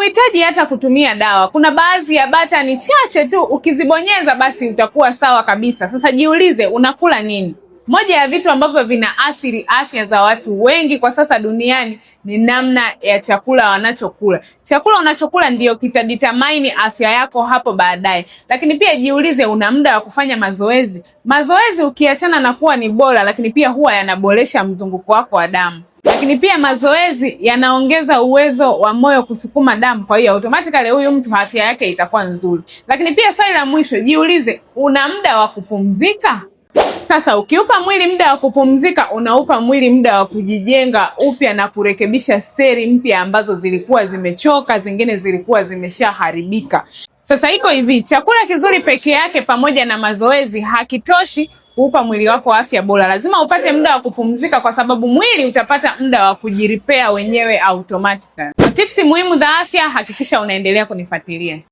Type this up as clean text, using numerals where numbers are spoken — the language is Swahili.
Huhitaji hata kutumia dawa. Kuna baadhi ya batani chache tu ukizibonyeza basi utakuwa sawa kabisa. Sasa jiulize, unakula nini? Moja ya vitu ambavyo vinaathiri afya za watu wengi kwa sasa duniani ni namna ya chakula wanachokula. Chakula unachokula ndio kitadetermine afya yako hapo baadaye. Lakini pia jiulize, una muda wa kufanya mazoezi? Mazoezi ukiachana na kuwa ni bora, lakini pia huwa yanaboresha mzunguko wako wa damu. Lakini pia mazoezi yanaongeza uwezo wa moyo kusukuma damu, kwa hiyo automatically huyu mtu afya yake itakuwa nzuri. Lakini pia swali la mwisho, jiulize, una muda wa kupumzika? Sasa ukiupa mwili muda wa kupumzika, unaupa mwili muda wa kujijenga upya na kurekebisha seli mpya ambazo zilikuwa zimechoka, zingine zilikuwa zimeshaharibika. Sasa iko hivi, chakula kizuri peke yake pamoja na mazoezi hakitoshi kuupa mwili wako afya bora. Lazima upate muda wa kupumzika, kwa sababu mwili utapata muda wa kujiripea wenyewe automatically. Kwa tips muhimu za afya, hakikisha unaendelea kunifuatilia.